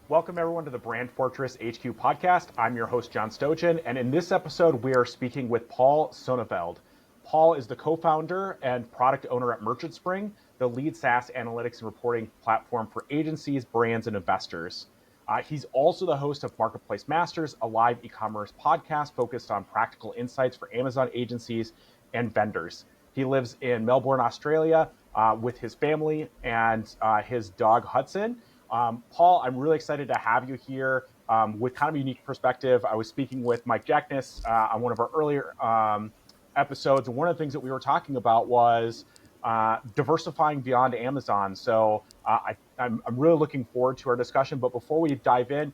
Welcome everyone to the Brand Fortress HQ podcast. I'm your host, John Stojan, and in this episode, we are speaking with Paul Sonneveld. Paul is the co-founder and product owner at Merchant Spring, the lead SaaS analytics and reporting platform for agencies, brands, and investors. He's also the host of Marketplace Masters, a live e-commerce podcast focused on practical insights for Amazon agencies and vendors. He lives in Melbourne, Australia, with his family and his dog, Hudson. Paul, I'm really excited to have you here with kind of a unique perspective. I was speaking with Mike Jackness on one of our earlier episodes, and one of the things that we were talking about was diversifying beyond Amazon. So I'm really looking forward to our discussion. But before we dive in,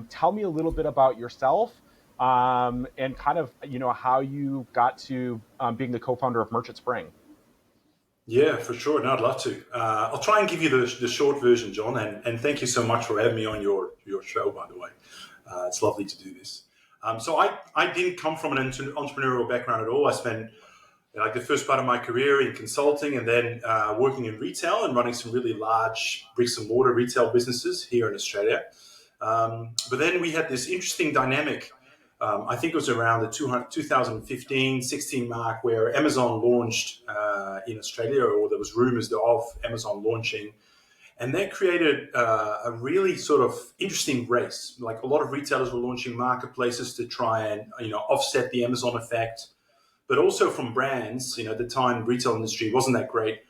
tell me a little bit about yourself and kind of how you got to being the co-founder of Merchant Spring. Yeah, for sure. No, I'd love to. I'll try and give you the short version, John, and thank you so much for having me on your show, by the way. It's lovely to do this. So I didn't come from an entrepreneurial background at all. I spent like the first part of my career in consulting and then working in retail and running some really large bricks and mortar retail businesses here in Australia. But then we had this interesting dynamic. I think it was around the 2015-16 mark where Amazon launched in Australia, or there was rumors of Amazon launching. And that created a really sort of interesting race. Like a lot of retailers were launching marketplaces to try and offset the Amazon effect. But also from brands, at the time, retail industry wasn't that great.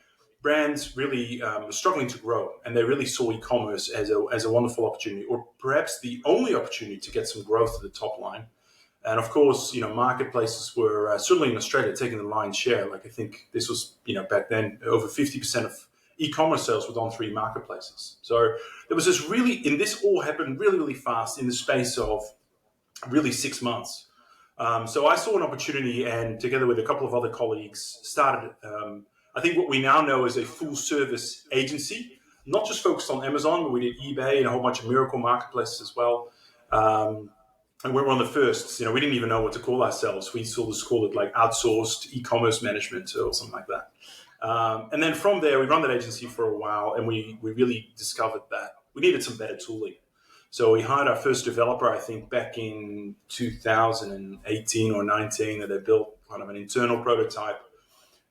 Brands really were struggling to grow, and they really saw e-commerce as a wonderful opportunity, or perhaps the only opportunity to get some growth to the top line. And of course, marketplaces were certainly in Australia taking the lion's share. Like I think this was, back then, over 50% of e-commerce sales were done through marketplaces. So there was this all happened really, really fast in the space of really 6 months. So I saw an opportunity, and together with a couple of other colleagues, started, I think what we now know as a full service agency, not just focused on Amazon, but we did eBay and a whole bunch of miracle marketplaces as well. And we were one of the first. We didn't even know what to call ourselves. We sort of called it like outsourced e-commerce management or something like that. And then from there, we run that agency for a while, and we really discovered that we needed some better tooling. So we hired our first developer, I think, back in 2018 or 19, that they built kind of an internal prototype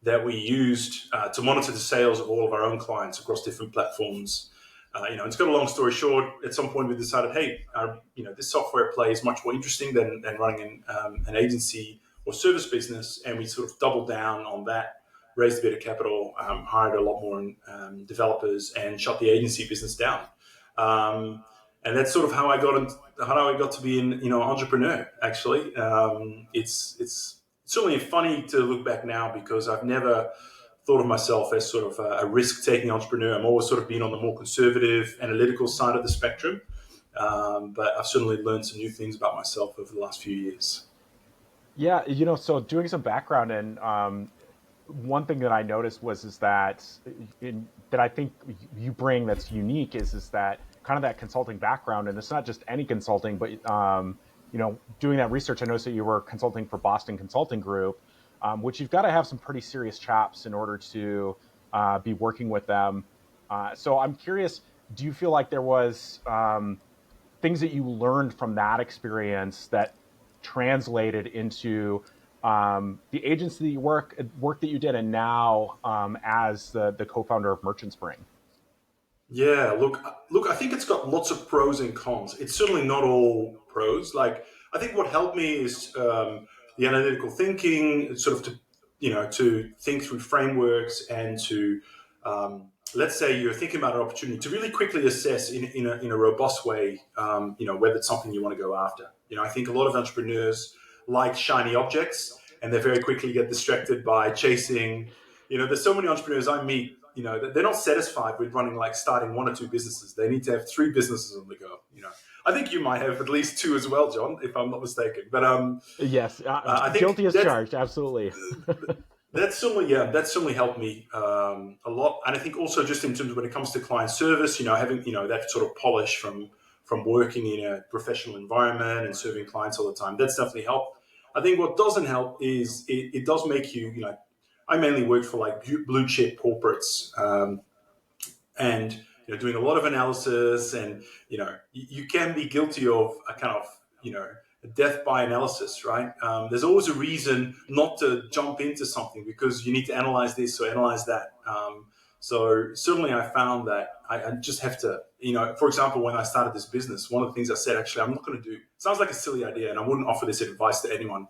that we used to monitor the sales of all of our own clients across different platforms. And to cut a long story short, at some point we decided, hey, this software play is much more interesting than running an agency or service business, and we sort of doubled down on that, raised a bit of capital, hired a lot more developers, and shut the agency business down. And that's sort of how I got to be an entrepreneur. Actually, it's certainly funny to look back now because I've never thought of myself as sort of a risk-taking entrepreneur. I'm always sort of been on the more conservative, analytical side of the spectrum. But I've certainly learned some new things about myself over the last few years. Yeah, so doing some background, and one thing that I noticed was that I think you bring that's unique is that kind of that consulting background, and it's not just any consulting, but doing that research. I noticed that you were consulting for Boston Consulting Group, which you've got to have some pretty serious chops in order to be working with them. So I'm curious, do you feel like there was things that you learned from that experience that translated into the agency work that you did, and now as the co-founder of Merchant Spring? Yeah, look, I think it's got lots of pros and cons. It's certainly not all pros. Like, I think what helped me is the analytical thinking, sort of to think through frameworks and to, let's say you're thinking about an opportunity to really quickly assess in a robust way, whether it's something you want to go after. I think a lot of entrepreneurs like shiny objects, and they very quickly get distracted by chasing. There's so many entrepreneurs I meet. They're not satisfied with starting one or two businesses. They need to have 3 businesses on the go. I think you might have at least 2 as well, John, if I'm not mistaken. But yes, I think guilty as charged. Absolutely. That's certainly helped me a lot. And I think also just in terms of when it comes to client service, having that sort of polish from working in a professional environment and serving clients all the time, that's definitely helped. I think what doesn't help is it does make I mainly work for like blue chip corporates, and doing a lot of analysis, and you can be guilty of a kind of death by analysis, right? There's always a reason not to jump into something because you need to analyze this or analyze that. So certainly I found that I just have to, for example, when I started this business, one of the things I said, actually, I'm not going to do, sounds like a silly idea, and I wouldn't offer this advice to anyone,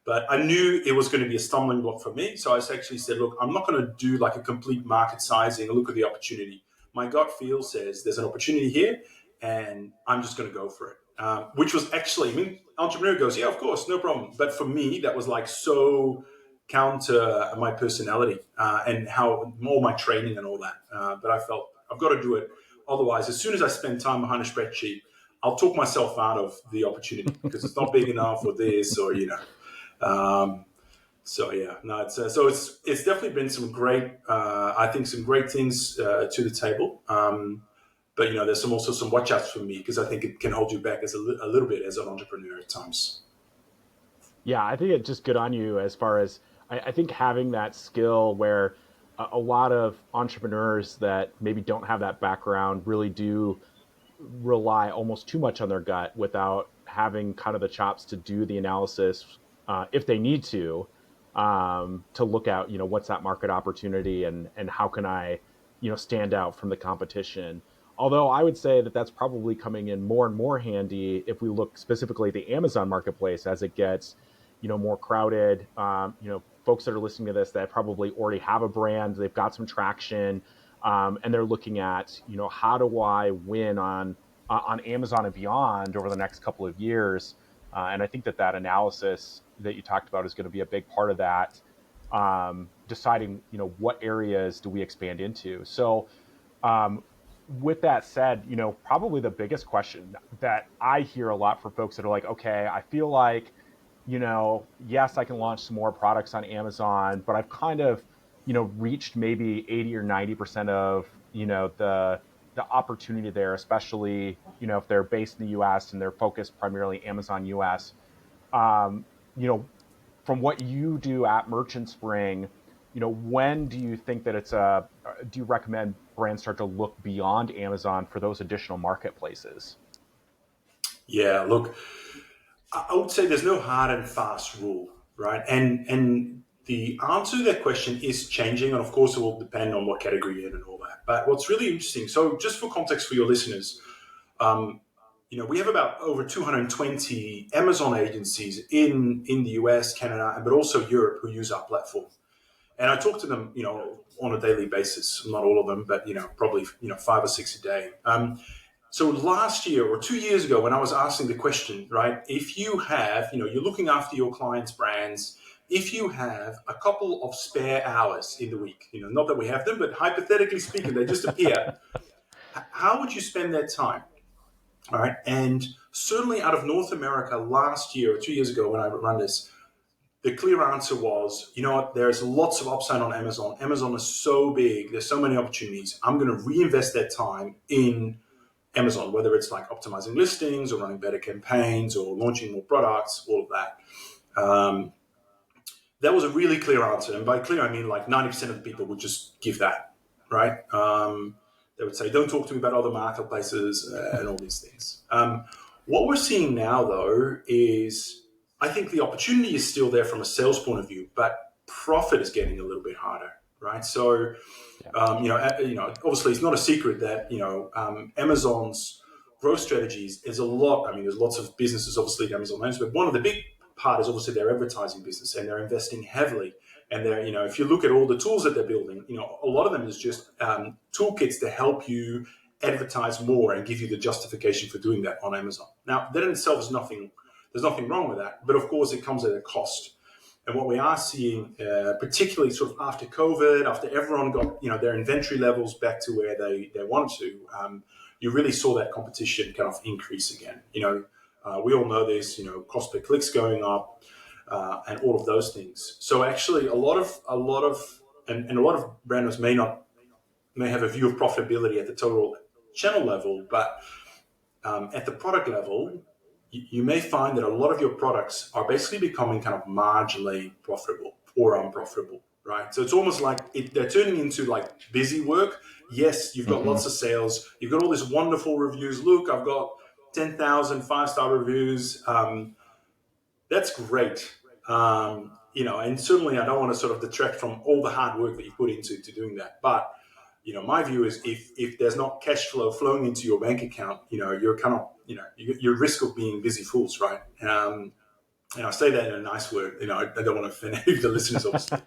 but I knew it was going to be a stumbling block for me. So I actually said, look, I'm not going to do like a complete market sizing and look at the opportunity. My gut feel says there's an opportunity here, and I'm just going to go for it. Which was actually, entrepreneur goes, yeah, of course, no problem. But for me, that was like so counter my personality and how all my training and all that. But I felt I've got to do it. Otherwise, as soon as I spend time behind a spreadsheet, I'll talk myself out of the opportunity because it's not big enough or this or, so yeah, no, it's definitely been some great, I think some great things to the table. But there's also some watch outs for me because I think it can hold you back as a little bit as an entrepreneur at times. Yeah, I think it's just good on you as far as I think having that skill where a lot of entrepreneurs that maybe don't have that background really do rely almost too much on their gut without having kind of the chops to do the analysis if they need to look at what's that market opportunity and how can I stand out from the competition. Although I would say that that's probably coming in more and more handy if we look specifically at the Amazon marketplace as it gets more crowded. Folks that are listening to this that probably already have a brand, they've got some traction, and they're looking at how do I win on Amazon and beyond over the next couple of years. And I think that analysis that you talked about is going to be a big part of that, deciding what areas do we expand into. So with that said, probably the biggest question that I hear a lot from folks that are like, okay, I feel like, yes, I can launch some more products on Amazon, but I've kind of, reached maybe 80 or 90% of, the opportunity there, especially, if they're based in the US and they're focused primarily Amazon US. From what you do at Merchant Spring, when do you think that do you recommend brands start to look beyond Amazon for those additional marketplaces? Yeah, look, I would say there's no hard and fast rule, right? And the answer to that question is changing, and of course it will depend on what category you're in and all that. But what's really interesting, so just for context for your listeners, we have about over 220 Amazon agencies in the US, Canada, but also Europe who use our platform. And I talk to them, on a daily basis. Not all of them, but probably 5 or 6 a day. So last year or 2 years ago, when I was asking the question, right, if you have, you're looking after your clients' brands, if you have a couple of spare hours in the week, not that we have them, but hypothetically speaking, they just appear. How would you spend that time? All right. And certainly out of North America last year or 2 years ago when I ran this, the clear answer was, what, there's lots of upside on Amazon. Amazon is so big. There's so many opportunities. I'm going to reinvest that time in Amazon, whether it's like optimizing listings or running better campaigns or launching more products, all of that. That was a really clear answer. And by clear, I mean like 90% of the people would just give that, right? They would say, don't talk to me about other marketplaces and all these things. What we're seeing now, though, is I think the opportunity is still there from a sales point of view, but profit is getting a little bit harder, right? So, obviously, it's not a secret that Amazon's growth strategies is a lot. I mean, there's lots of businesses, obviously, that Amazon owns, but one of the big part is obviously their advertising business, and they're investing heavily. And they're, if you look at all the tools that they're building, a lot of them is just toolkits to help you advertise more and give you the justification for doing that on Amazon. Now, that in itself is nothing. There's nothing wrong with that, but of course, it comes at a cost. And what we are seeing, particularly sort of after COVID, after everyone got their inventory levels back to where they wanted to, you really saw that competition kind of increase again. We all know this, cost per click's going up, and all of those things. So actually, a lot of brands may have a view of profitability at the total channel level, but at the product level, you may find that a lot of your products are basically becoming kind of marginally profitable or unprofitable. right? So it's almost like they're turning into like busy work. Yes, you've got lots of sales. You've got all these wonderful reviews. Look, I've got 10,000 5-star reviews. That's great. And certainly I don't want to sort of detract from all the hard work that you put into doing that. But, my view is if there's not cash flow flowing into your bank account, you're kind of, you're at risk of being busy fools, right? And I say that in a nice word. I don't want to offend any of the listeners, obviously.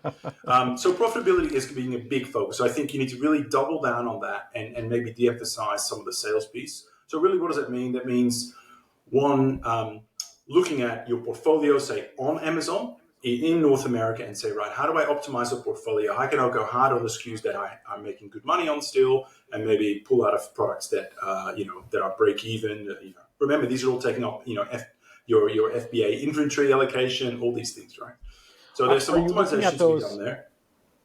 So profitability is being a big focus. So I think you need to really double down on that and maybe de-emphasize some of the sales piece. So really, what does that mean? That means one, looking at your portfolio, say on Amazon in North America, and say, right, how do I optimize the portfolio? How can I go hard on the SKUs that I'm making good money on still, and maybe pull out of products that that are break even. Remember, these are all taking up your FBA inventory allocation, all these things, right? So there's some optimizations to be done there.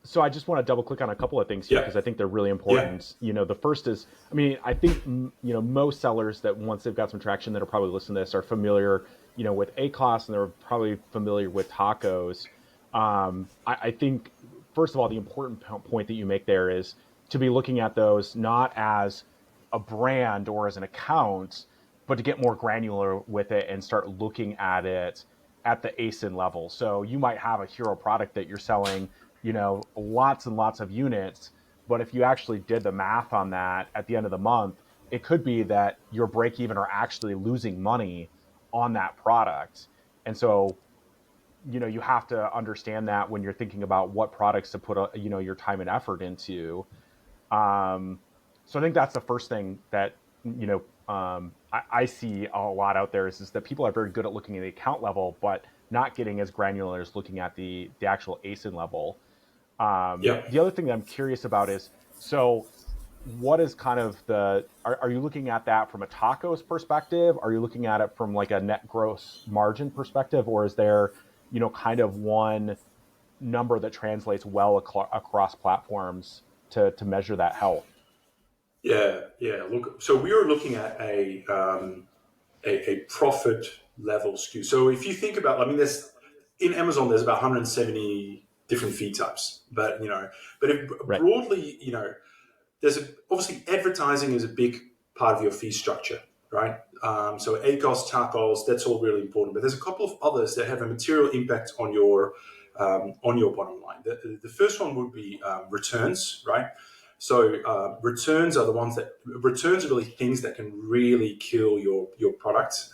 So I just want to double click on a couple of things here because I think they're really important. Yeah. The first is, I think, most sellers that once they've got some traction that are probably listening to this are familiar, with ACOS, and they're probably familiar with tacos. I think, first of all, the important point that you make there is to be looking at those not as a brand or as an account, but to get more granular with it and start looking at it at the ASIN level. So you might have a hero product that you're selling, lots and lots of units, but if you actually did the math on that at the end of the month, it could be that your break even are actually losing money on that product. And so, you have to understand that when you're thinking about what products to put, your time and effort into. So I think that's the first thing that, I see a lot out there is that people are very good at looking at the account level, but not getting as granular as looking at the actual ASIN level. The other thing that I'm curious about is, so what is kind of are you looking at that from a tacos perspective? Are you looking at it from like a net gross margin perspective? Or is there, kind of one number that translates well across platforms to measure that health? Yeah. Look, so we are looking at a profit level SKU. So if you think about, there's in Amazon, there's about 170 different feed types, but Right. broadly, obviously advertising is a big part of your fee structure, right? So ACOS, TACOS, that's all really important. But there's a couple of others that have a material impact on your bottom line. The first one would be returns, right? So returns are really things that can really kill your product.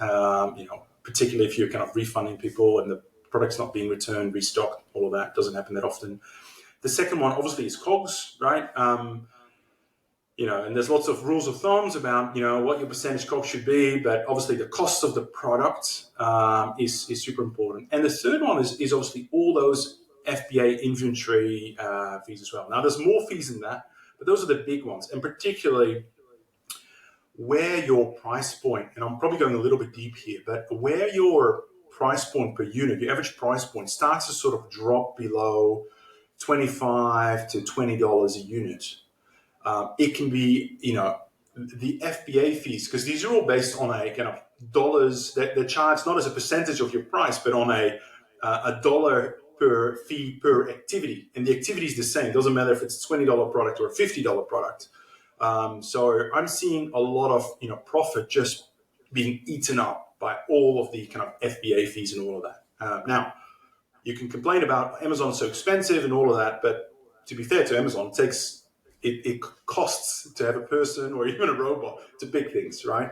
Particularly if you're kind of refunding people and the product's not being returned, restocked, all of that doesn't happen that often. The second one, obviously, is COGS, right? And there's lots of rules of thumbs about what your percentage COGS should be, but obviously the cost of the product is super important. And the third one is obviously all those FBA inventory fees as well. Now, there's more fees than that, but those are the big ones, and particularly where your price point, and I'm probably going a little bit deep here, but where your price point per unit, your average price point starts to sort of drop below $25 to $20 a unit. It can be, the FBA fees, because these are all based on a kind of dollars that they're charged not as a percentage of your price, but on a dollar per fee per activity. And the activity is the same. It doesn't matter if it's a $20 product or a $50 product. So I'm seeing a lot of, profit just being eaten up by all of the kind of FBA fees and all of that. Now, you can complain about Amazon's so expensive and all of that, but to be fair to Amazon, it costs to have a person or even a robot to pick things, right?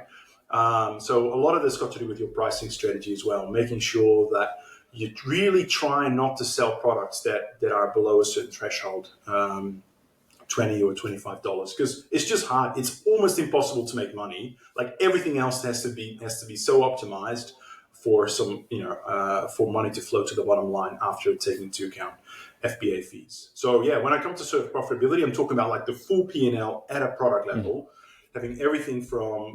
So a lot of this got to do with your pricing strategy as well, making sure that you really try not to sell products that are below a certain threshold, $20 or $25, because it's just hard. It's almost impossible to make money. Like everything else has to be so optimized for for money to flow to the bottom line after taking into account FBA fees. So yeah, when I come to sort of profitability, I'm talking about like the full P&L at a product level, having everything from,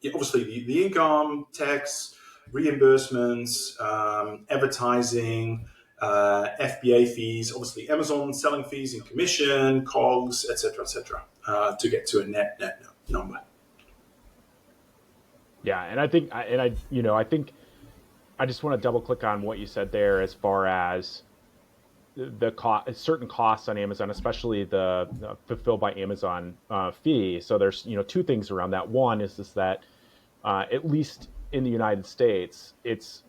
obviously the income, tax, reimbursements, advertising, FBA fees, obviously Amazon selling fees and commission, COGS, etc., to get to a net number. Yeah, and I think, I think I just want to double click on what you said there as far as certain costs on Amazon, especially the fulfilled by Amazon fee. So there's two things around that. One is that at least in the United States, it's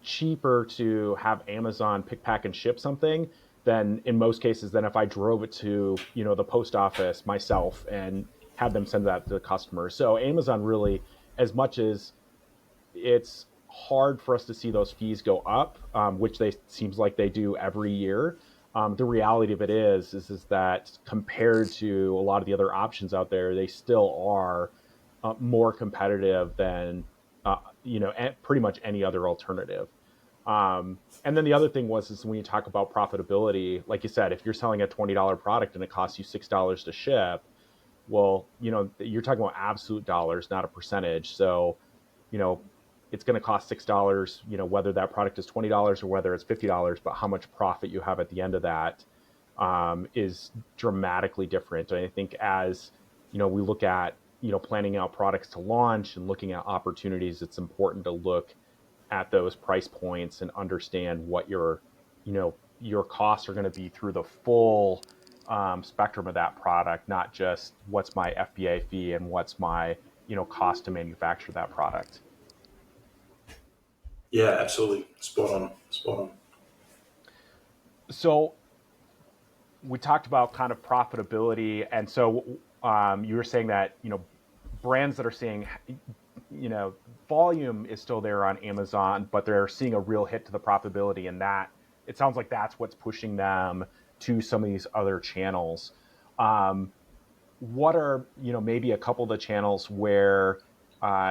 cheaper to have Amazon pick, pack, and ship something than in most cases than if I drove it to the post office myself and had them send that to the customer. So Amazon really, as much as it's hard for us to see those fees go up, which they seems like they do every year. The reality of it is that compared to a lot of the other options out there, they still are more competitive than pretty much any other alternative. And then the other thing is when you talk about profitability, like you said, if you're selling a $20 product and it costs you $6 to ship, well, you're talking about absolute dollars, not a percentage. So, it's going to cost $6, whether that product is $20 or whether it's $50, but how much profit you have at the end of that is dramatically different. And I think as, we look at, planning out products to launch and looking at opportunities, it's important to look at those price points and understand what your costs are going to be through the full spectrum of that product, not just what's my FBA fee and what's my, cost to manufacture that product. Yeah, absolutely. Spot on. Spot on. So we talked about kind of profitability. And so you were saying that, brands that are seeing, volume is still there on Amazon, but they're seeing a real hit to the profitability. And that, it sounds like that's what's pushing them to some of these other channels. What are, maybe a couple of the channels where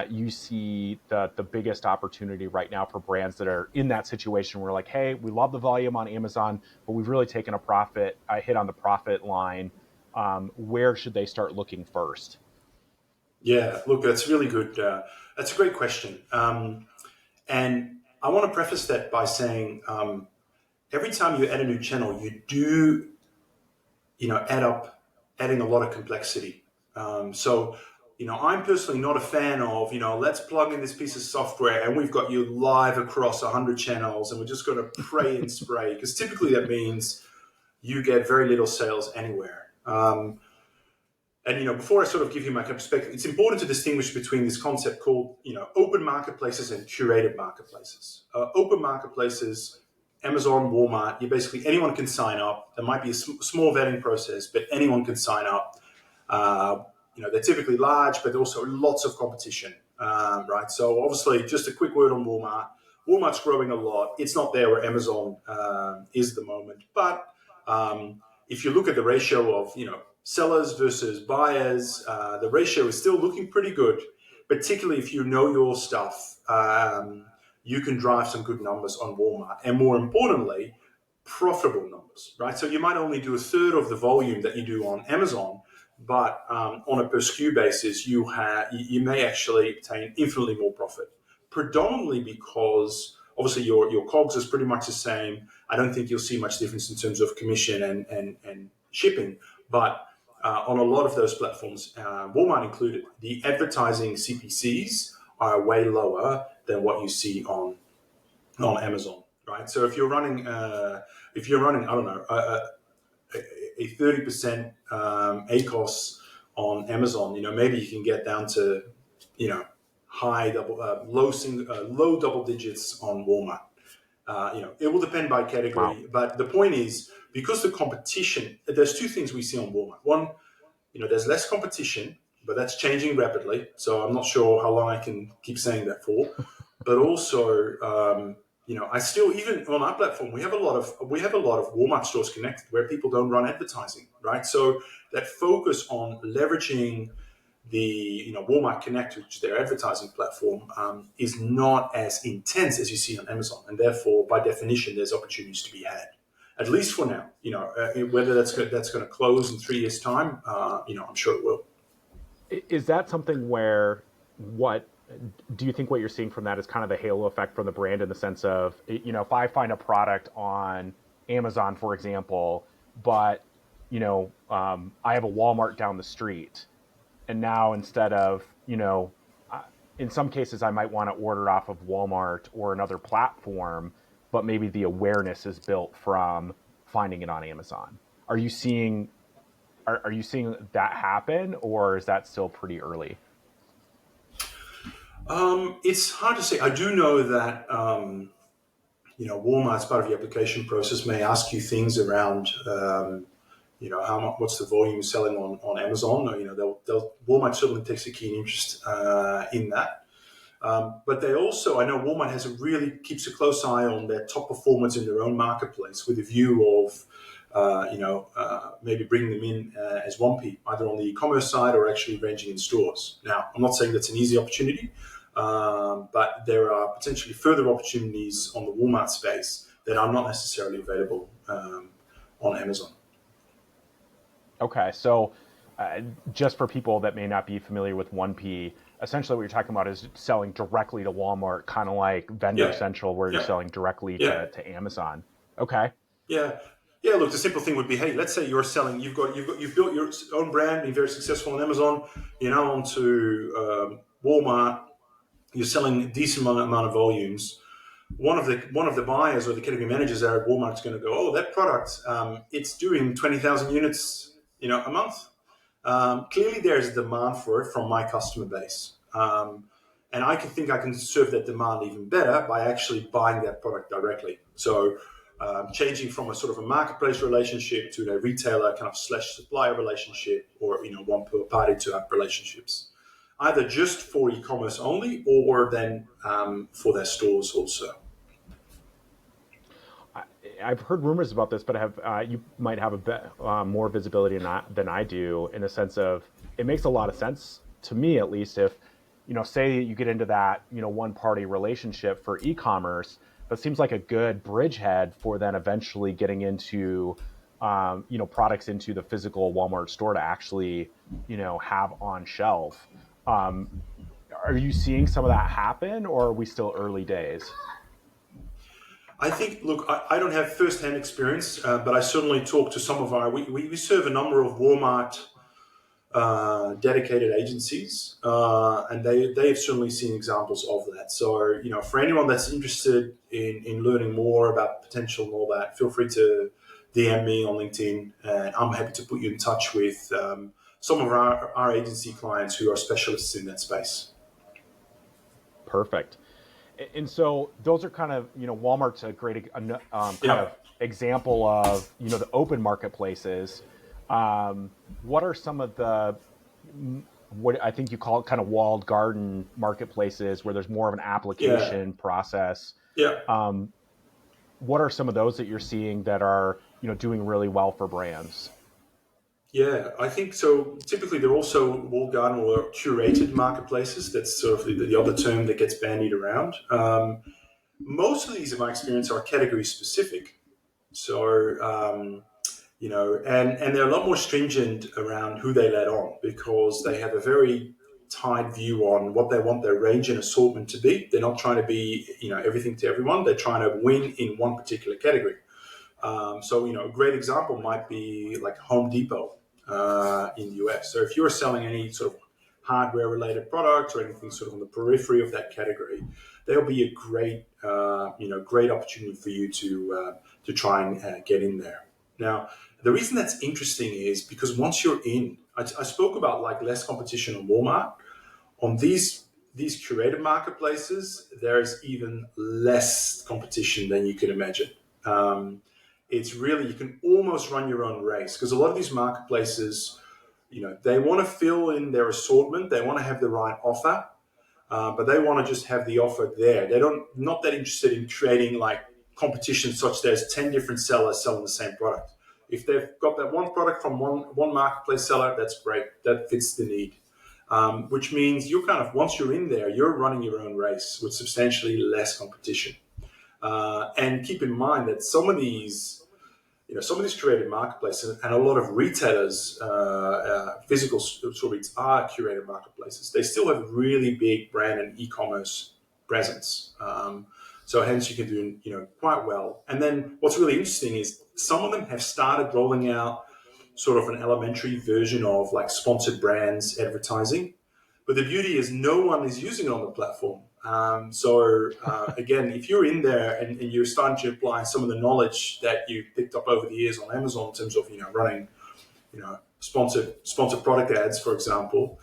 you see the biggest opportunity right now for brands that are in that situation where like, hey, we love the volume on Amazon, but we've really taken a hit on the profit line. Where should they start looking first? Yeah, look, that's really good. That's a great question. And I want to preface that by saying every time you add a new channel, you do, adding a lot of complexity. So, I'm personally not a fan of, let's plug in this piece of software and we've got you live across 100 channels and we're just going to pray and spray, because typically that means you get very little sales anywhere. And before I sort of give you my perspective, it's important to distinguish between this concept called, open marketplaces and curated marketplaces. Open marketplaces, Amazon, Walmart, anyone can sign up. There might be a small vetting process, but anyone can sign up. They're typically large, but also lots of competition, right? So obviously, just a quick word on Walmart. Walmart's growing a lot. It's not there where Amazon is at the moment, but if you look at the ratio of sellers versus buyers, the ratio is still looking pretty good. Particularly if you know your stuff, you can drive some good numbers on Walmart, and more importantly, profitable numbers, right? So you might only do a third of the volume that you do on Amazon, but on a per SKU basis, you may actually obtain infinitely more profit. Predominantly because obviously your COGS is pretty much the same. I don't think you'll see much difference in terms of commission and shipping, but on a lot of those platforms, Walmart included, the advertising CPCs are way lower than what you see on Amazon, right? So if you're running, I don't know, a 30% ACOS on Amazon, maybe you can get down to, low double digits on Walmart. It will depend by category, Wow. but the point is, because the competition, there's two things we see on Walmart. One, there's less competition, but that's changing rapidly. So I'm not sure how long I can keep saying that for. But also, I still, even on our platform, we have a lot of Walmart stores connected where people don't run advertising, right? So that focus on leveraging the Walmart Connect, which is their advertising platform, is not as intense as you see on Amazon, and therefore, by definition, there's opportunities to be had. At least for now, whether that's going to close in 3 years' time, I'm sure it will. Is that something where what do you think what you're seeing from that is kind of the halo effect from the brand, in the sense of, if I find a product on Amazon, for example, but I have a Walmart down the street, and now instead of in some cases I might want to order off of Walmart or another platform, but maybe the awareness is built from finding it on Amazon. Are you seeing that happen, or is that still pretty early? It's hard to say. I do know that Walmart, as part of the application process, may ask you things around how much, what's the volume selling on Amazon. Or, Walmart certainly takes a keen interest in that. But they also, I know Walmart keeps a close eye on their top performers in their own marketplace with a view of, maybe bringing them in as 1P, either on the e-commerce side or actually ranging in stores. Now, I'm not saying that's an easy opportunity, but there are potentially further opportunities on the Walmart space that are not necessarily available on Amazon. Okay, so just for people that may not be familiar with 1P, essentially what you're talking about is selling directly to Walmart, kind of like Vendor Central, where you're selling directly to Amazon. Okay. Yeah. Yeah, look, the simple thing would be, hey, let's say you've built your own brand, been very successful on Amazon, onto Walmart, you're selling a decent amount of volumes. One of the buyers or the category managers there at Walmart's going to go, oh, that product, it's doing 20,000 units, a month. Clearly, there's demand for it from my customer base. And I can serve that demand even better by actually buying that product directly. So changing from a sort of a marketplace relationship to a retailer kind of / supplier relationship, or, one per party to have relationships, either just for e-commerce only or then for their stores also. I've heard rumors about this, but you might have a bit more visibility than I do, in the sense of it makes a lot of sense to me, at least, if say you get into that one party relationship for e-commerce, but it seems like a good bridgehead for then eventually getting into products into the physical Walmart store to actually have on shelf. Are you seeing some of that happen, or are we still early days? I think, look, I don't have first-hand experience, but I certainly talk to some of we serve a number of Walmart dedicated agencies, and they've certainly seen examples of that. So, for anyone that's interested in learning more about potential and all that, feel free to DM me on LinkedIn, and I'm happy to put you in touch with some of our agency clients who are specialists in that space. Perfect. And so those are kind of, Walmart's a great kind of example of, the open marketplaces. What are some of what I think you call it kind of walled garden marketplaces, where there's more of an application process? Yeah. What are some of those that you're seeing that are, doing really well for brands? Yeah, I think so. Typically, they're also walled garden or curated marketplaces. That's sort of the other term that gets bandied around. Most of these, in my experience, are category specific. So, and they're a lot more stringent around who they let on, because they have a very tight view on what they want their range and assortment to be. They're not trying to be, everything to everyone. They're trying to win in one particular category. So, a great example might be like Home Depot in the US. So if you're selling any sort of hardware related product or anything sort of on the periphery of that category, there'll be a great, great opportunity for you to try and get in there. Now, the reason that's interesting is because once you're in, I spoke about like less competition on Walmart. On these curated marketplaces, there's even less competition than you can imagine. It's really, you can almost run your own race, because a lot of these marketplaces, they want to fill in their assortment. They want to have the right offer, but they want to just have the offer there. Not that interested in creating like competition such that there's 10 different sellers selling the same product. If they've got that one product from one marketplace seller, that's great. That fits the need. Which means once you're in there, you're running your own race with substantially less competition. And keep in mind that some of these curated marketplaces and a lot of retailers, physical stores are curated marketplaces. They still have really big brand and e-commerce presence. So hence you can do quite well. And then what's really interesting is some of them have started rolling out sort of an elementary version of like sponsored brands advertising. But the beauty is no one is using it on the platform. Again, if you're in there and you're starting to apply some of the knowledge that you picked up over the years on Amazon in terms of running sponsored product ads, for example,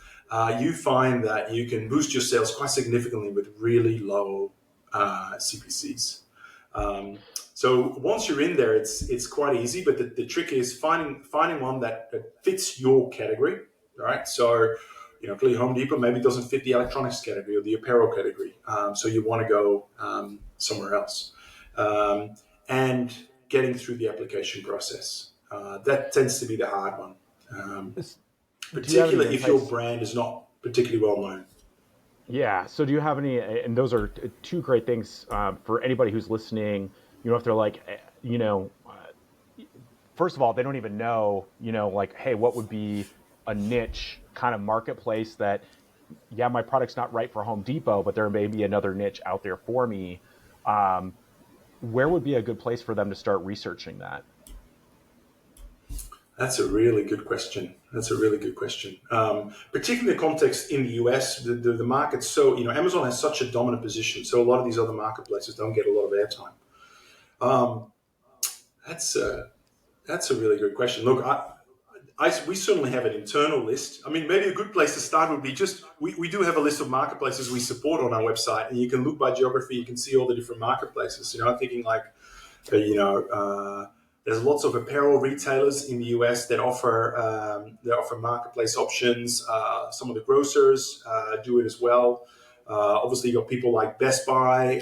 you find that you can boost your sales quite significantly with really low CPCs. So once you're in there, it's quite easy. But the trick is finding one that fits your category, right? So clearly Home Depot maybe doesn't fit the electronics category or the apparel category. So you want to go somewhere else, and getting through the application process. That tends to be the hard one. Particularly if your brand is not particularly well known. Yeah. So do you have any, and those are two great things for anybody who's listening, if they're like, first of all, they don't even know, like, hey, what would be a niche kind of marketplace that, yeah, my product's not right for Home Depot, but there may be another niche out there for me. Where would be a good place for them to start researching that? That's a really good question. Particularly in the context in the US, the market's so, Amazon has such a dominant position, so a lot of these other marketplaces don't get a lot of airtime. That's a really good question. Look, we certainly have an internal list. I mean, maybe a good place to start would be we do have a list of marketplaces we support on our website, and you can look by geography, you can see all the different marketplaces. I'm thinking like, there's lots of apparel retailers in the US that offer marketplace options. Some of the grocers do it as well. Obviously, you got people like Best Buy.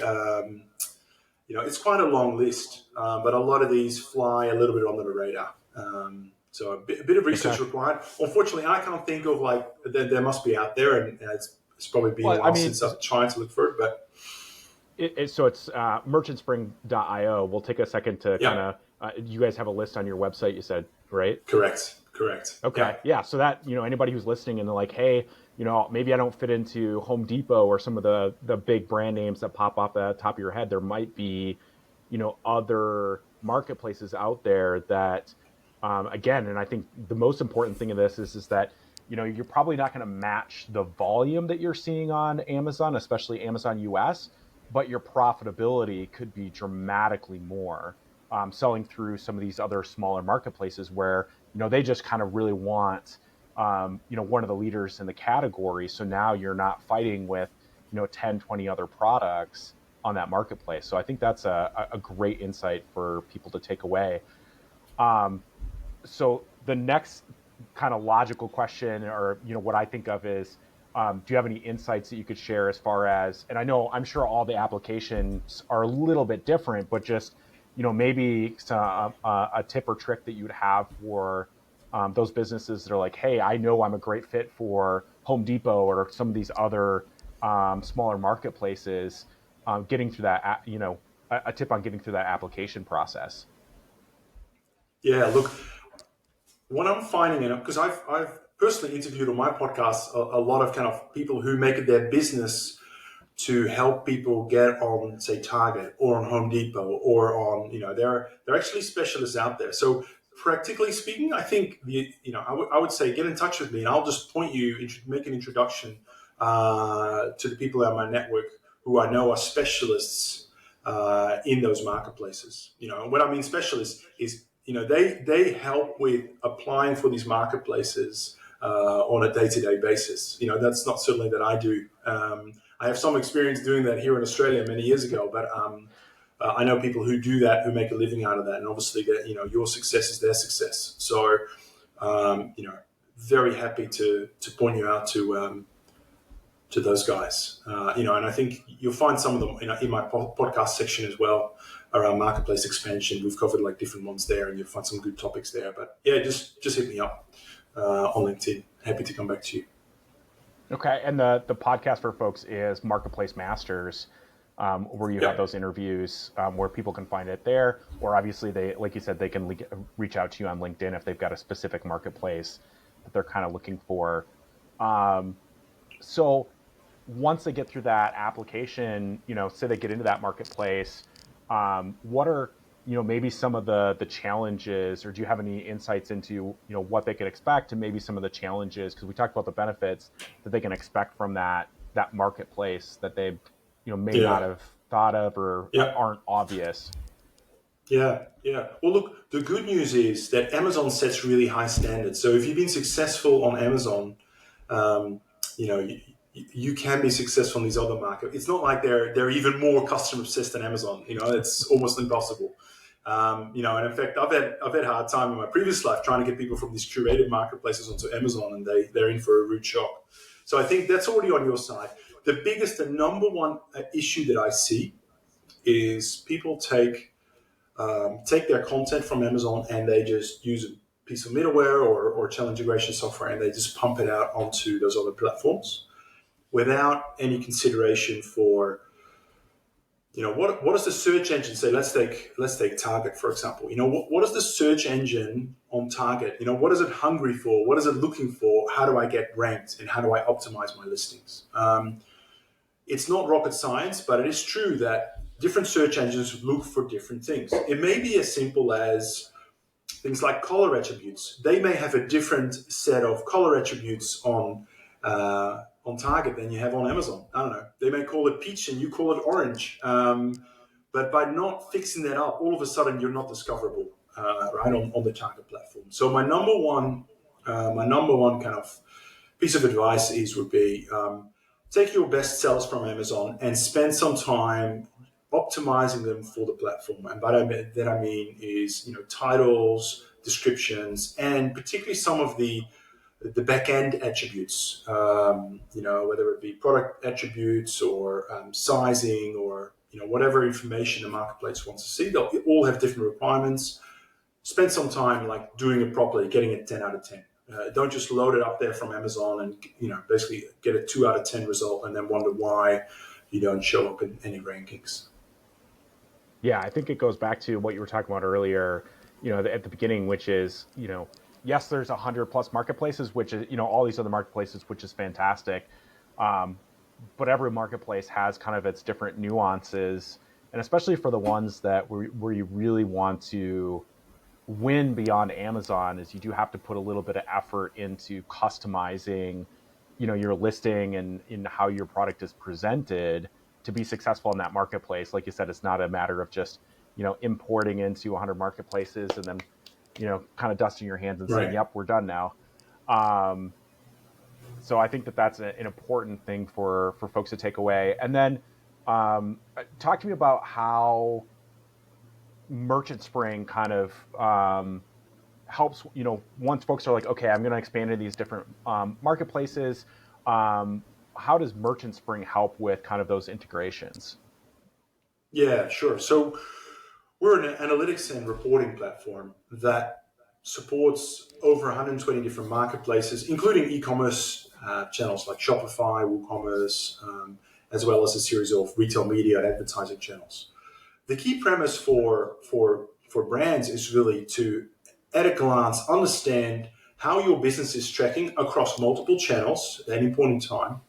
It's quite a long list, but a lot of these fly a little bit under the radar. So a bit of research required. Unfortunately, I can't think of there must be out there, and it's probably been a while since I've tried to look for it, but. So it's merchantspring.io. We'll take a second to kind of. You guys have a list on your website, you said, right? Correct. Okay. Yeah. So that anybody who's listening and they're like, hey, maybe I don't fit into Home Depot or some of the big brand names that pop off the top of your head. There might be, other marketplaces out there that, again, and I think the most important thing of this is that you're probably not going to match the volume that you're seeing on Amazon, especially Amazon US. But your profitability could be dramatically more selling through some of these other smaller marketplaces where, they just kind of really want, one of the leaders in the category. So now you're not fighting with, 10, 20 other products on that marketplace. So I think that's a great insight for people to take away. So the next kind of logical question or, what I think of is, do you have any insights that you could share as far as, and I'm sure all the applications are a little bit different, but just, maybe a tip or trick that you'd have for those businesses that are like, hey, I know I'm a great fit for Home Depot or some of these other smaller marketplaces, getting through that, a tip on getting through that application process. Yeah, look, what I'm finding, because I've personally interviewed on my podcast a lot of kind of people who make it their business to help people get on, say, Target or on Home Depot or on, they're actually specialists out there. So practically speaking, I think I would say get in touch with me and I'll just point you, make an introduction to the people in my network who I know are specialists in those marketplaces. What I mean specialists is, they help with applying for these marketplaces on a day-to-day basis. That's not certainly that I do. I have some experience doing that here in Australia many years ago, but I know people who do that, who make a living out of that, and obviously that your success is their success. So, very happy to point you out to those guys. And I think you'll find some of them in my podcast section as well around marketplace expansion. We've covered different ones there, and you'll find some good topics there. But yeah, just hit me up on LinkedIn. Happy to come back to you. Okay, and the podcast for folks is Marketplace Masters, where you have those interviews where people can find it there, or obviously they, like you said, they can reach out to you on LinkedIn if they've got a specific marketplace that they're kind of looking for. So once they get through that application, say they get into that marketplace, what are maybe some of the challenges, or do you have any insights into, what they can expect and maybe some of the challenges? Because we talked about the benefits that they can expect from that marketplace that they may not Yeah. have thought of or Yeah. aren't obvious. Yeah, yeah. Well, look, the good news is that Amazon sets really high standards. So if you've been successful on Amazon, um, you know, you can be successful in these other markets. It's not like they're even more customer obsessed than Amazon. It's almost impossible. And in fact, I've had a hard time in my previous life trying to get people from these curated marketplaces onto Amazon, and they're in for a rude shock. So I think that's already on your side. The biggest and number one issue that I see is people take their content from Amazon and they just use a piece of middleware or channel integration software and they just pump it out onto those other platforms without any consideration for what does the search engine say. Let's take Target, for example. What is the search engine on Target? What is it hungry for? What is it looking for? How do I get ranked and how do I optimize my listings? It's not rocket science, but it is true that different search engines look for different things. It may be as simple as things like color attributes. They may have a different set of color attributes on Target than you have on Amazon. I don't know. They may call it peach and you call it orange. But by not fixing that up, all of a sudden you're not discoverable, right on the Target platform. So my number one kind of piece of advice would be take your best sellers from Amazon and spend some time optimizing them for the platform. And by that I mean is titles, descriptions, and particularly some of the back end attributes. Whether it be product attributes or sizing or whatever information the marketplace wants to see. They'll all have different requirements. Spend some time like doing it properly, getting it 10 out of 10. Don't just load it up there from Amazon and basically get a 2 out of 10 result and then wonder why you don't show up in any rankings. Yeah, I think it goes back to what you were talking about earlier, at the beginning, which is, yes, there's 100+ marketplaces, which is, all these other marketplaces, which is fantastic. Um, but every marketplace has kind of its different nuances, and especially for the ones that where you really want to win beyond Amazon, is you do have to put a little bit of effort into customizing, your listing and in how your product is presented to be successful in that marketplace. Like you said, it's not a matter of just, importing into 100 marketplaces and then, kind of dusting your hands and saying, Right. "Yep, we're done now." Um, so I think that that's an important thing for folks to take away. And then talk to me about how Merchant Spring kind of helps, once folks are like, okay, I'm going to expand into these different marketplaces. Um, how does Merchant Spring help with kind of those integrations? Yeah, sure. So we're an analytics and reporting platform that supports over 120 different marketplaces, including e-commerce channels like Shopify, WooCommerce, as well as a series of retail media and advertising channels. The key premise for brands is really to, at a glance, understand how your business is tracking across multiple channels at any point in time,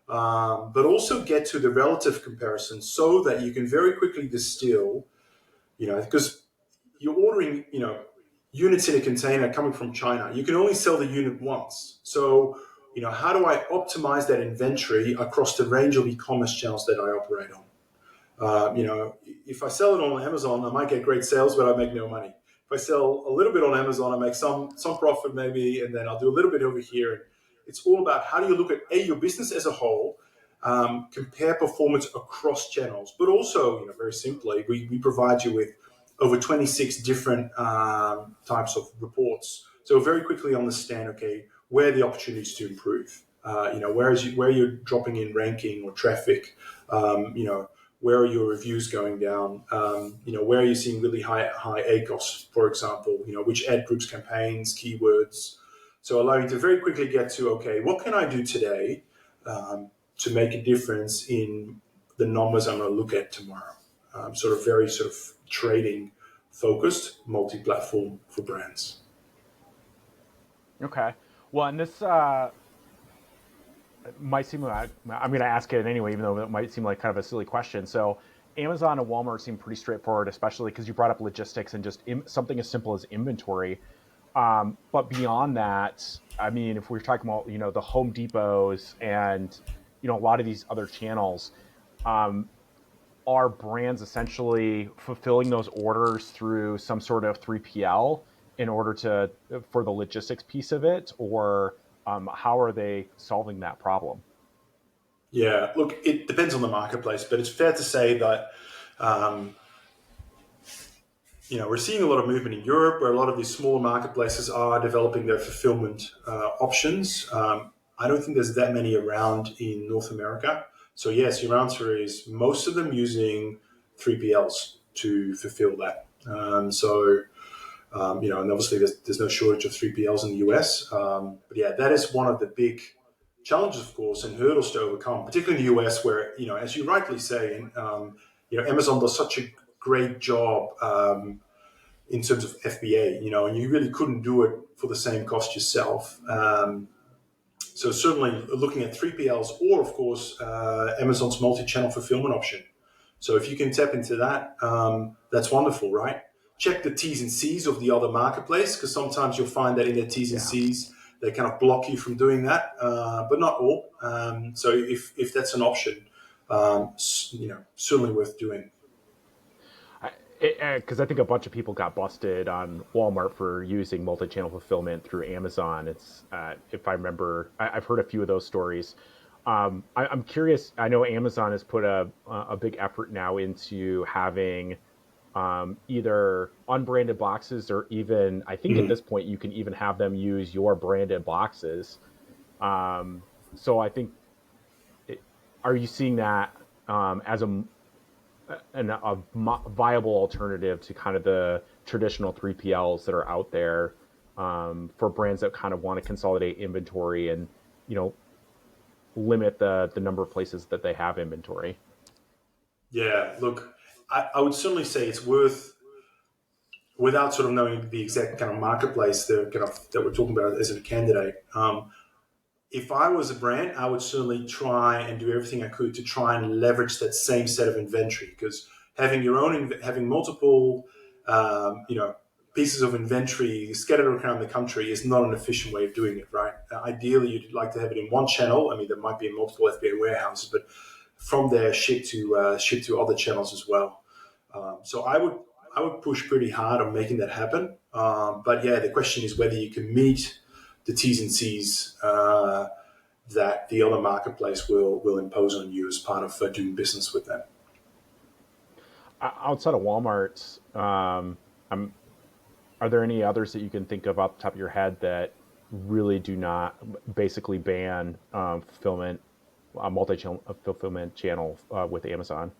but also get to the relative comparison so that you can very quickly distill, because you're ordering, units in a container coming from China. You can only sell the unit once. So, how do I optimize that inventory across the range of e-commerce channels that I operate on? If I sell it on Amazon, I might get great sales, but I make no money. If I sell a little bit on Amazon, I make some profit maybe, and then I'll do a little bit over here. It's all about how do you look at your business as a whole, compare performance across channels, but also, very simply, we provide you with over 26 different types of reports. So very quickly understand, okay, where are the opportunities to improve? Where you're dropping in ranking or traffic, where are your reviews going down? Where are you seeing really high ACoS, for example? Which ad groups, campaigns, keywords. So allow you to very quickly get to, okay, what can I do today to make a difference in the numbers I'm going to look at tomorrow? Very trading focused, multi-platform for brands. Okay. Well, and this might seem like I'm going to ask it anyway, even though it might seem like kind of a silly question. So, Amazon and Walmart seem pretty straightforward, especially because you brought up logistics and just something as simple as inventory. But beyond that, I mean, if we're talking about the Home Depots and a lot of these other channels, are brands essentially fulfilling those orders through some sort of 3PL in order to for the logistics piece of it, or how are they solving that problem? Yeah, look, it depends on the marketplace, but it's fair to say that um, we're seeing a lot of movement in Europe where a lot of these smaller marketplaces are developing their fulfillment options. I don't think there's that many around in North America. So yes, your answer is most of them using 3PLs to fulfill that. And obviously there's no shortage of 3PLs in the US. But yeah, that is one of the big challenges, of course, and hurdles to overcome, particularly in the US, where as you rightly say, Amazon does such a great job in terms of FBA, and you really couldn't do it for the same cost yourself. So certainly looking at 3PLs or, of course, Amazon's multi-channel fulfillment option. So if you can tap into that, that's wonderful, right? Check the T's and C's of the other marketplace, because sometimes you'll find that in their T's and Yeah. C's, they kind of block you from doing that, but not all. So if that's an option, certainly worth doing. Because I think a bunch of people got busted on Walmart for using multi-channel fulfillment through Amazon. It's if I remember, I've heard a few of those stories. I'm curious. I know Amazon has put a big effort now into having either unbranded boxes, or even I think at this point you can even have them use your branded boxes. So I think, are you seeing that as a viable alternative to kind of the traditional 3PLs that are out there, for brands that kind of want to consolidate inventory and limit the number of places that they have inventory? Yeah, look, I would certainly say it's worth, without sort of knowing the exact kind of marketplace that we're talking about as a candidate. If I was a brand, I would certainly try and do everything I could to try and leverage that same set of inventory, because having multiple, pieces of inventory scattered around the country is not an efficient way of doing it, right? Ideally, you'd like to have it in one channel. I mean, there might be multiple FBA warehouses, but from there, ship to other channels as well. So I would push pretty hard on making that happen. But yeah, the question is whether you can meet the T's and C's that the other marketplace will impose on you as part of doing business with them. Outside of Walmart, are there any others that you can think of off the top of your head that really do not basically ban fulfillment, multi-channel fulfillment channel with Amazon?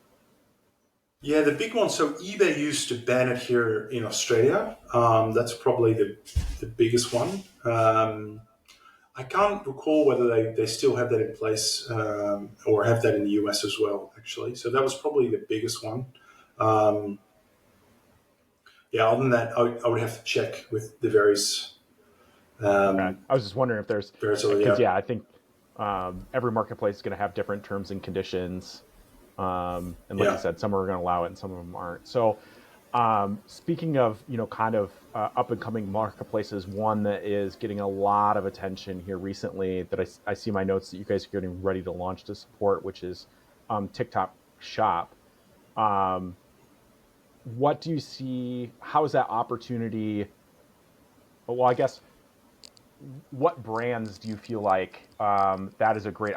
Yeah, the big one. So eBay used to ban it here in Australia. That's probably the biggest one. I can't recall whether they still have that in place, or have that in the US as well, actually. So that was probably the biggest one. Um, yeah, other than that, I would have to check with the various Okay, I was just wondering if there's, other, because yeah. yeah, I think every marketplace is going to have different terms and conditions, and like you Yeah. said, some are going to allow it and some of them aren't. So, speaking of kind of up and coming marketplaces, one that is getting a lot of attention here recently that I see my notes that you guys are getting ready to launch to support, which is TikTok Shop. Um, what do you see? How is that opportunity? Well, I guess, what brands do you feel like that is a great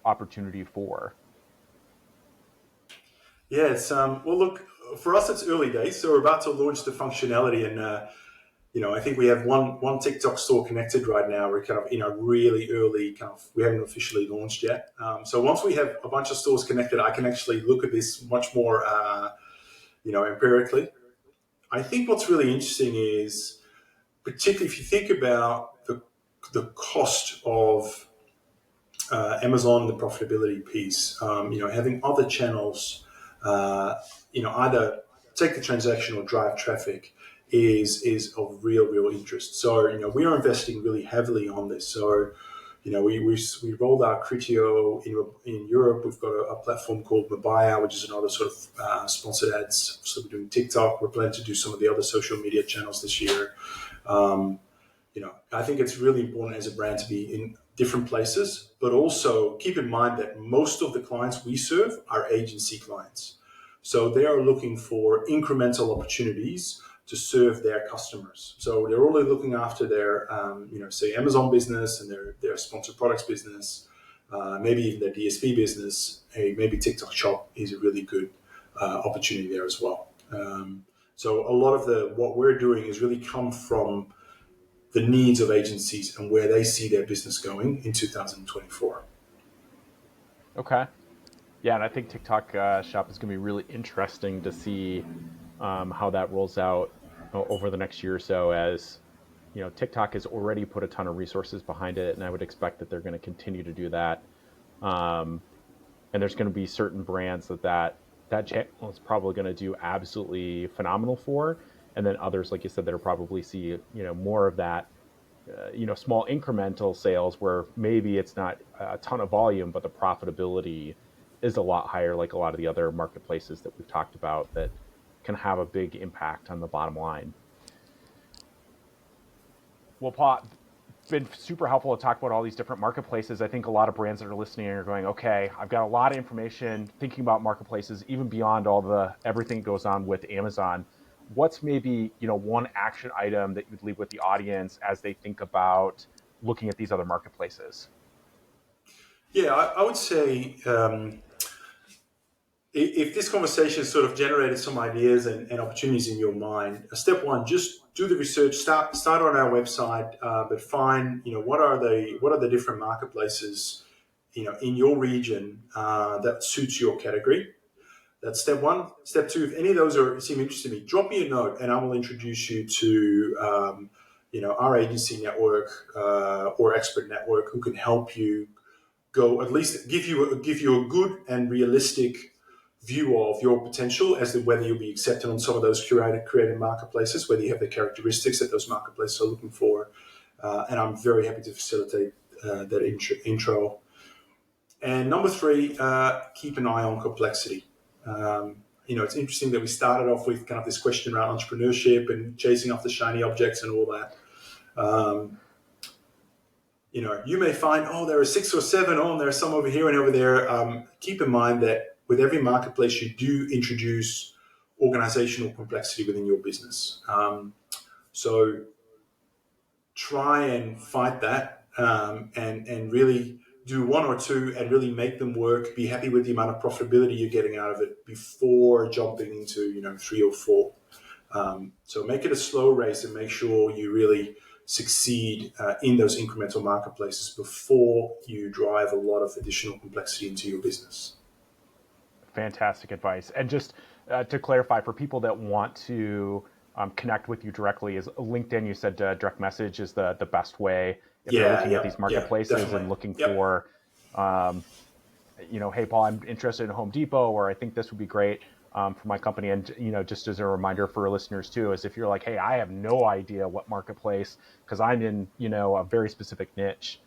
opportunity for? Yeah, it's well, look, for us, it's early days, so we're about to launch the functionality, and I think we have one TikTok store connected right now. We're kind of in a really early we haven't officially launched yet. So once we have a bunch of stores connected, I can actually look at this much more, empirically. I think what's really interesting is, particularly if you think about the cost of Amazon, the profitability piece, having other channels, either take the transaction or drive traffic is of real interest. So, we are investing really heavily on this. So, we rolled out Criteo in Europe. We've got a platform called Mabaya, which is another sort of sponsored ads. So we're doing TikTok. We're planning to do some of the other social media channels this year. I think it's really important as a brand to be in different places, but also keep in mind that most of the clients we serve are agency clients. So they are looking for incremental opportunities to serve their customers. So they're only looking after their, say Amazon business and their sponsored products business, maybe even their DSP business. Maybe TikTok Shop is a really good opportunity there as well. So a lot of what we're doing is really come from the needs of agencies and where they see their business going in 2024. Okay. Yeah, and I think TikTok Shop is going to be really interesting to see how that rolls out over the next year or so. As you know, TikTok has already put a ton of resources behind it, and I would expect that they're going to continue to do that. Um, and there's going to be certain brands that channel is probably going to do absolutely phenomenal for, and then others, like you said, that'll probably see more of that small incremental sales where maybe it's not a ton of volume, but the profitability is a lot higher, like a lot of the other marketplaces that we've talked about that can have a big impact on the bottom line. Well, Paul, it's been super helpful to talk about all these different marketplaces. I think a lot of brands that are listening are going, okay, I've got a lot of information thinking about marketplaces, even beyond everything that goes on with Amazon. What's maybe, one action item that you'd leave with the audience as they think about looking at these other marketplaces? Yeah, I would say if this conversation sort of generated some ideas and opportunities in your mind, step one, just do the research. Start on our website, but find what are the different marketplaces in your region that suits your category. That's step one. Step two, if any of those seem interesting to me, drop me a note and I will introduce you to our agency network or expert network who can help you go, at least give you a good and realistic view of your potential as to whether you'll be accepted on some of those creative marketplaces, whether you have the characteristics that those marketplaces are looking for. And I'm very happy to facilitate that intro. And number three, keep an eye on complexity. It's interesting that we started off with kind of this question around entrepreneurship and chasing after shiny objects and all that. You may find, there are 6 or 7, and there are some over here and over there. Keep in mind that with every marketplace, you do introduce organizational complexity within your business. So try and fight that and really do 1 or 2 and really make them work. Be happy with the amount of profitability you're getting out of it before jumping into 3 or 4. So make it a slow race and make sure you really succeed in those incremental marketplaces before you drive a lot of additional complexity into your business. Fantastic advice. And just to clarify, for people that want to connect with you directly, is LinkedIn, you said direct message is the best way if they're looking at these marketplaces and looking for, hey, Paul, I'm interested in Home Depot, or I think this would be great for my company. And, just as a reminder for listeners too, is if you're like, hey, I have no idea what marketplace, because I'm in, a very specific niche,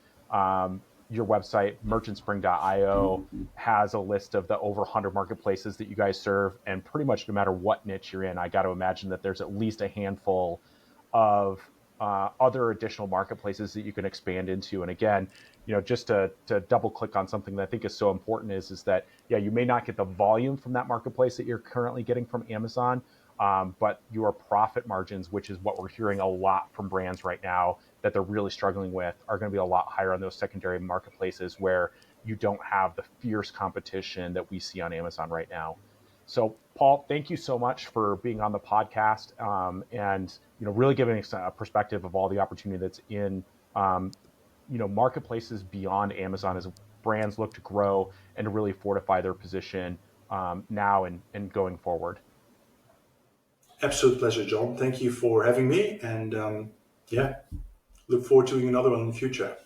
your website, merchantspring.io, has a list of the over 100 marketplaces that you guys serve. And pretty much no matter what niche you're in, I got to imagine that there's at least a handful of other additional marketplaces that you can expand into. And again, just to double click on something that I think is so important is that, you may not get the volume from that marketplace that you're currently getting from Amazon, but your profit margins, which is what we're hearing a lot from brands right now that they're really struggling with, are going to be a lot higher on those secondary marketplaces where you don't have the fierce competition that we see on Amazon right now. So, Paul, thank you so much for being on the podcast and really giving us a perspective of all the opportunity that's in marketplaces beyond Amazon as brands look to grow and to really fortify their position now and going forward. Absolute pleasure, John. Thank you for having me, and look forward to doing another one in the future.